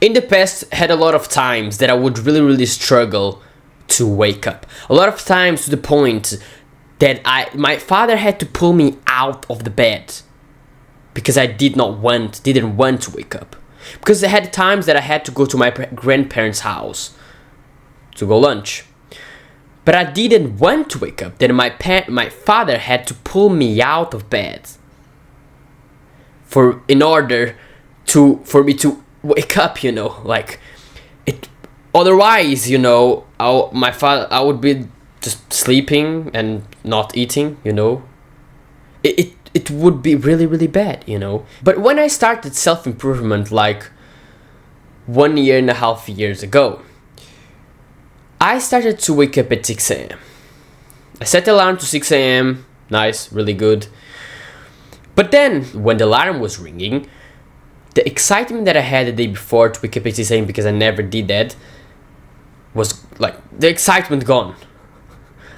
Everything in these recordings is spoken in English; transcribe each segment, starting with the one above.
In the past, had a lot of times that I would really struggle to wake up. A lot of times to the point that my father had to pull me out of the bed because I didn't want to wake up. Because I had times that I had to go to my grandparents' house to go lunch, but I didn't want to wake up. Then my father had to pull me out of bed in order for me to wake up. Like it. Otherwise, I would be just sleeping and not eating. It would be really bad. But when I started self-improvement like 1.5 years ago, I started to wake up at 6 a.m. I set the alarm to 6 a.m. Nice, really good. But then, when the alarm was ringing, the excitement that I had the day before to wake up at 6 a.m. because I never did that was like the excitement gone.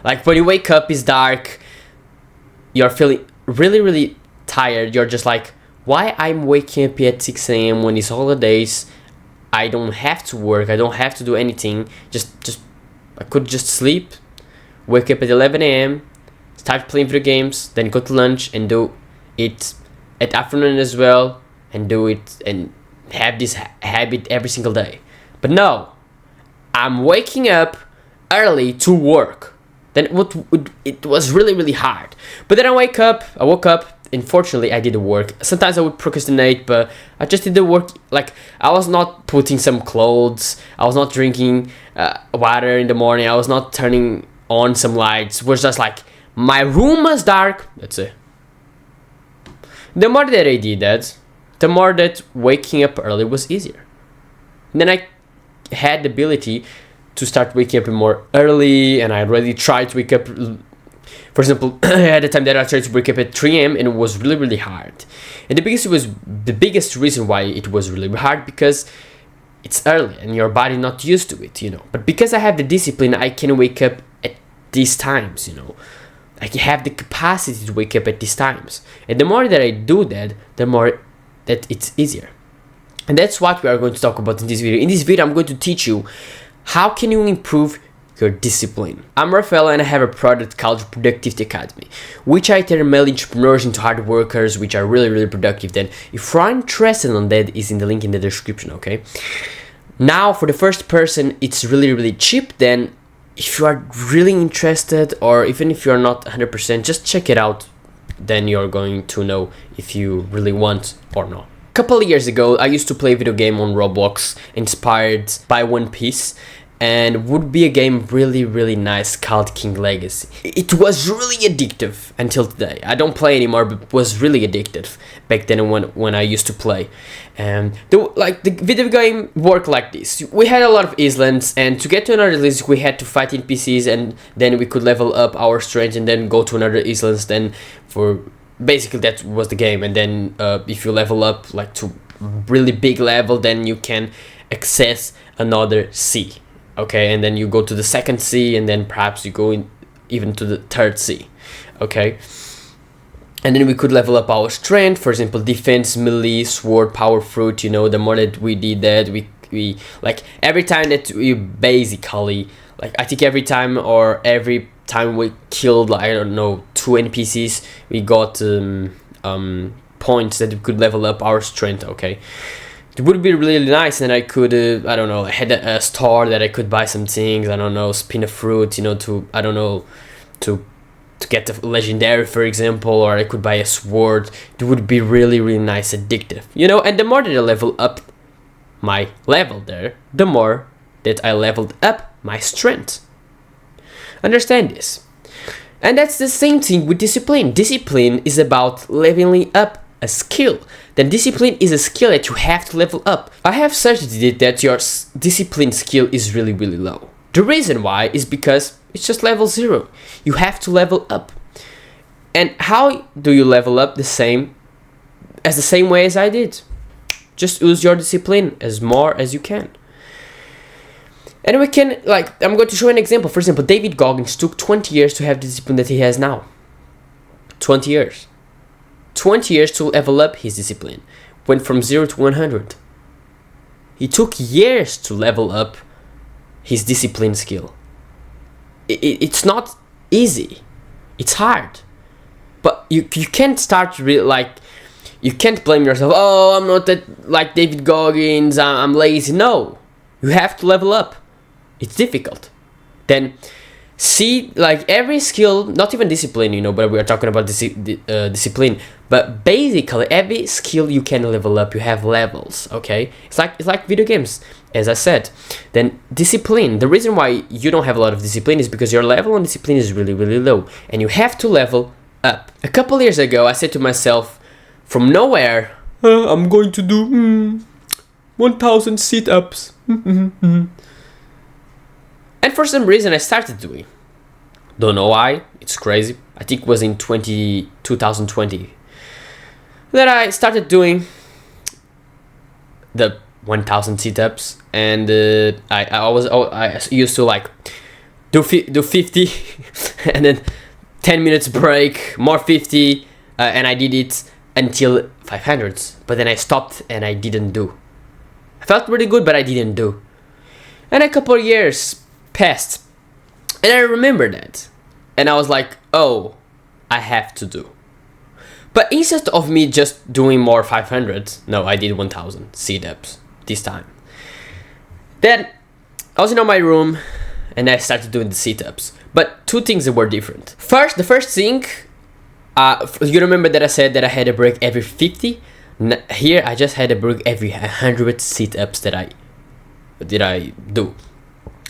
Like when you wake up, it's dark, you're feeling really tired. You're just like, why I'm waking up at 6 a.m. when it's holidays? I don't have to work, I don't have to do anything. I could just sleep, wake up at 11 a.m., start playing video games, then go to lunch and do it at afternoon as well, and do it and have this habit every single day. But no, I'm waking up early to work. Then it was really hard. But then I woke up, and fortunately I did the work. Sometimes I would procrastinate, but I just did the work. Like I was not putting some clothes, I was not drinking water in the morning, I was not turning on some lights. It was just like my room was dark, that's it. The more that I did that, the more that waking up early was easier. And then I had the ability to start waking up more early, and I really tried to wake up. For example, I had a time that I tried to wake up at 3 a.m. and it was really hard. And the biggest reason why it was really hard because it's early and your body not used to it, But because I have the discipline, I can wake up at these times, I have the capacity to wake up at these times. And the more that I do that, the more that it's easier. And that's what we are going to talk about in this video. In this video, I'm going to teach you how can you improve your discipline. I'm Rafael and I have a product called Productivity Academy, which I turn male entrepreneurs into hard workers which are really productive. Then if you're interested on that, is in the link in the description, okay? Now for the first person, it's really cheap. Then if you are really interested, or even if you're not 100%, just check it out. Then you're going to know if you really want or not. A couple of years ago, I used to play a video game on Roblox inspired by One Piece, and would be a game really nice called King Legacy. It was really addictive until today. I don't play anymore, but it was really addictive back then when I used to play. And the video game worked like this. We had a lot of islands, and to get to another island, we had to fight NPCs, and then we could level up our strength and then go to another islands. Then basically that was the game. And then if you level up like to really big level, then you can access another sea. Okay, and then you go to the second sea, and then perhaps you go even to the third sea. Okay, and then we could level up our strength, for example, defense, melee, sword, power, fruit. The more that we did that, we like every time that we basically, like I think every time we killed, like, I don't know, 2 NPCs, we got points that we could level up our strength. Okay, it would be really nice, and I could I don't know, I had a store that I could buy some things, I don't know, spin a fruit, to I don't know, to get the legendary, for example, or I could buy a sword. It would be really nice, addictive, and the more that I level up my level there, the more that I leveled up my strength. Understand this. And that's the same thing with discipline. Discipline is about leveling up a skill. Then discipline is a skill that you have to level up. I have certitude that your discipline skill is really low. The reason why is because it's just level 0. You have to level up. And how do you level up? The same way as I did. Just use your discipline as more as you can. And we can, I'm going to show an example. For example, David Goggins took 20 years to have the discipline that he has now. 20 years. 20 years to level up his discipline. Went from 0 to 100. he took years to level up his discipline skill. It's not easy. It's hard. But you can't start you can't blame yourself. Oh, I'm not that like David Goggins. I'm lazy. No, you have to level up. It's difficult. Then see, like every skill, not even discipline, but we are talking about discipline. But basically, every skill you can level up. You have levels. Okay, it's like video games, as I said. Then discipline. The reason why you don't have a lot of discipline is because your level on discipline is really, really low, and you have to level up. A couple years ago, I said to myself, from nowhere, I'm going to do 1,000 sit-ups. And for some reason, I started doing. Don't know why. It's crazy. I think it was in 2020 that I started doing the 1,000 sit-ups, and I used to like do 50 and then 10 minutes break, more 50, and I did it until 500s, but then I stopped and I didn't do. I felt really good, but I didn't do. And a couple of years passed, and I remember that, and I was like, oh, I have to do. But instead of me just doing more 500s, no, I did 1,000 sit-ups this time. Then I was in my room and I started doing the sit-ups, but two things that were different. The first thing, you remember that I said that I had a break every 50? Here I just had a break every 100 sit-ups that I do.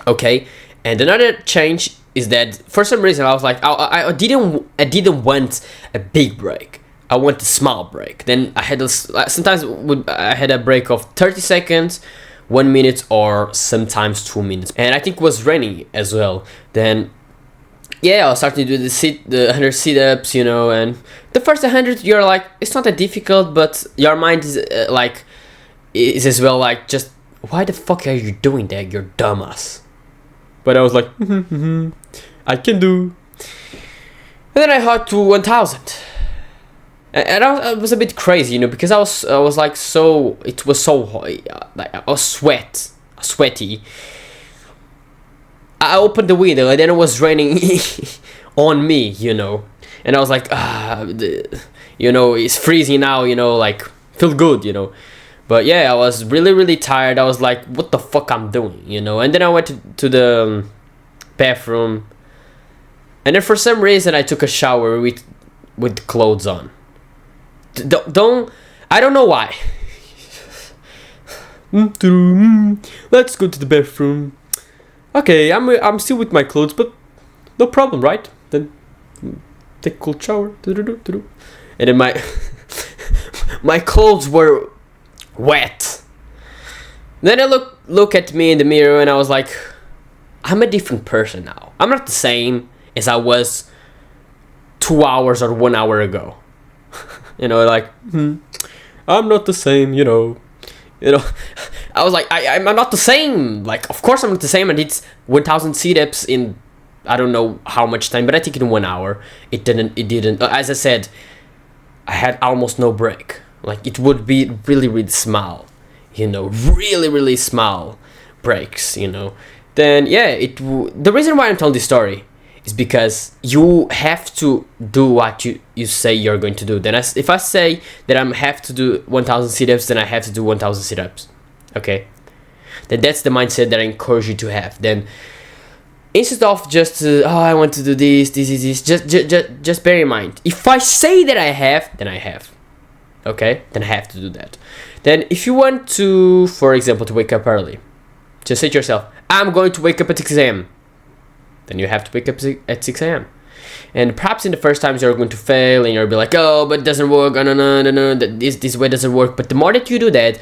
Okay, and another change is that for some reason I was like, I didn't want a big break. I want a small break. Then I had sometimes I had a break of 30 seconds, 1 minute, or sometimes 2 minutes. And I think it was raining as well. Then yeah, I started to do the 100 sit-ups, and the first 100 you're like, it's not that difficult, but your mind is is as well like, just why the fuck are you doing that, you're dumbass. But I was like, I can do. And then I got to 1,000. And I was a bit crazy, because I was like it was so like I was sweaty. I opened the window and then it was raining on me, and I was like, it's freezing now, like feel good, but yeah, I was really, really tired. I was like, what the fuck I'm doing, and then I went to the bathroom, and then for some reason I took a shower with clothes on. I don't know why. Let's go to the bathroom. Okay, I'm still with my clothes, but no problem, right? Then take a cold shower. And then my clothes were wet. Then I look at me in the mirror and I was like, I'm a different person now. I'm not the same as I was 2 hours or 1 hour ago. I'm not the same, I was like, I'm not the same. Like, of course I'm not the same. I did 1,000 sit-ups in I don't know how much time, but I think in 1 hour. It didn't. As I said, I had almost no break. Like, it would be really, really small, really, really small breaks, Then yeah, the reason why I'm telling this story is because you have to do what you say you're going to do. Then if I say that I have to do 1,000 sit-ups, then I have to do 1,000 sit-ups. Okay? Then that's the mindset that I encourage you to have. Then instead of just, I want to do this, just bear in mind, if I say that I have, then I have. Okay? Then I have to do that. Then if you want to, for example, to wake up early, just say to yourself, I'm going to wake up at 6 a.m. Then you have to wake up at 6 a.m. And perhaps in the first times you're going to fail and you'll be like, oh, but it doesn't work, no, this way doesn't work. But the more that you do that,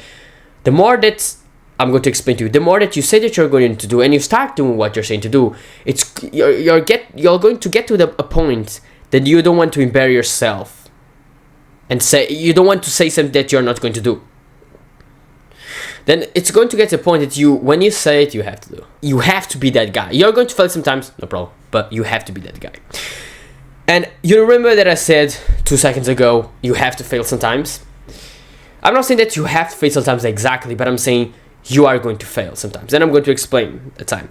the more that I'm going to explain to you, the more that you say that you're going to do and you start doing what you're saying to do, you're going to get to a point that you don't want to embarrass yourself and you don't want to say something that you're not going to do. Then it's going to get to a point that when you say it, you have to do. You have to be that guy. You're going to fail sometimes, no problem, but you have to be that guy. And you remember that I said 2 seconds ago, you have to fail sometimes? I'm not saying that you have to fail sometimes exactly, but I'm saying you are going to fail sometimes. And I'm going to explain the time.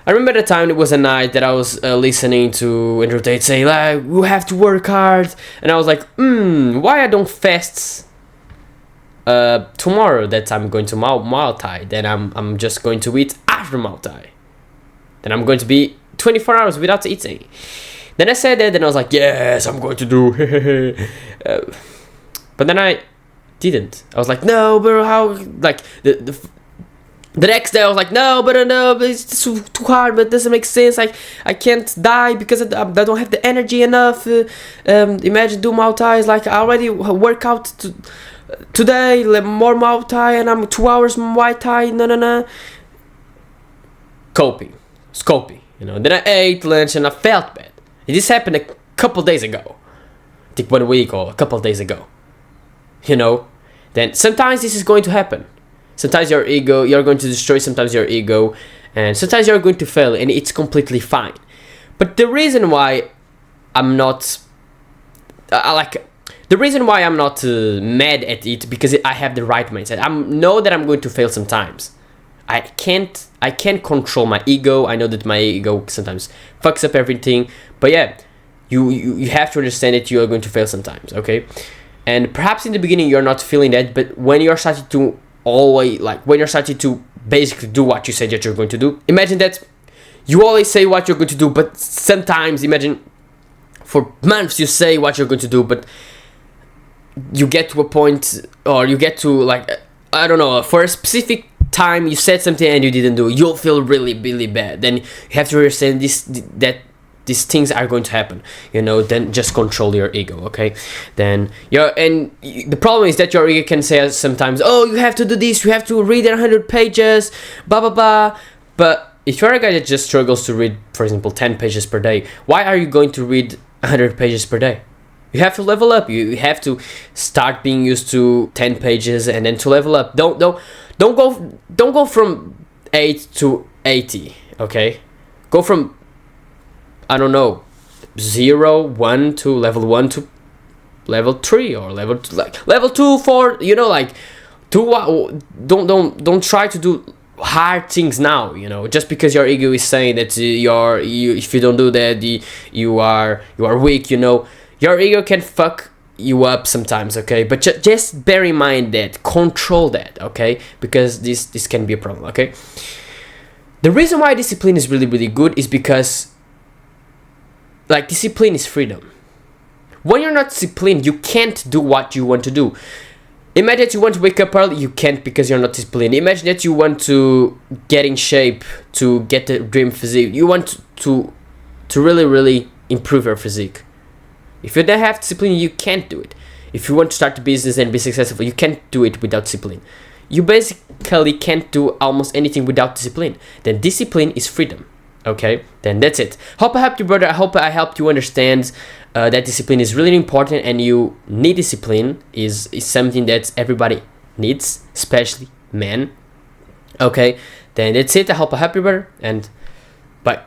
I remember the time it was a night that I was listening to Andrew Tate say, like, you have to work hard. And I was like, why I don't fast tomorrow that I'm going to Muay Then I'm just going to eat after Muay Thai. Then I'm going to be 24 hours without eating. Then I said that, and I was like, yes, I'm going to do. But then I didn't. I was like, no, but how? Like the next day I was like, no, but it's too hard, but it doesn't make sense. I can't die because I don't have the energy enough. Imagine do Muay Thai is like I already work out today, like more Muay Thai, and I'm 2 hours Muay Thai. No. Scoping. Then I ate lunch and I felt bad. This happened a couple days ago. I think 1 week or a couple days ago. Then sometimes this is going to happen. Sometimes you're going to destroy sometimes your ego, and sometimes you're going to fail, and it's completely fine. But the reason why I'm not mad at it, because I have the right mindset. I know that I'm going to fail sometimes. I can't control my ego. I know that my ego sometimes fucks up everything. But yeah, you have to understand that you are going to fail sometimes, okay? And perhaps in the beginning you're not feeling that, but when you're starting to basically do what you said that you're going to do, imagine that you always say what you're going to do, but sometimes imagine for months you say what you're going to do, but you get to a point, or you get to, like, I don't know, for a specific time you said something and you didn't do it, you'll feel really, really bad. Then you have to understand that these things are going to happen, then just control your ego, okay? Then the problem is that your ego can say sometimes, oh, you have to do this, you have to read 100 pages, blah blah blah. But if you're a guy that just struggles to read, for example, 10 pages per day, why are you going to read 100 pages per day? You have to level up. You have to start being used to 10 pages and then to level up. Don't go from 8 to 80, okay? Go from, I don't know, 0, 1 to level 1 to level 3 or level 2, 4. Don't try to do hard things now. Just because your ego is saying that if you don't do that, you are weak. Your ego can fuck you up sometimes, okay? But just bear in mind that, control that, okay? Because this can be a problem, okay? The reason why discipline is really, really good is because, like, discipline is freedom. When you're not disciplined, you can't do what you want to do. Imagine that you want to wake up early, you can't because you're not disciplined. Imagine that you want to get in shape to get the dream physique. You want to really, really improve your physique. If you don't have discipline, you can't do it. If you want to start a business and be successful, you can't do it without discipline. You basically can't do almost anything without discipline. Then discipline is freedom. Okay, then that's it. Hope I helped you, brother. I hope I helped you understand that discipline is really important, and you need discipline. Is something that everybody needs, especially men. Okay, then that's it. I hope I helped you, brother, and bye.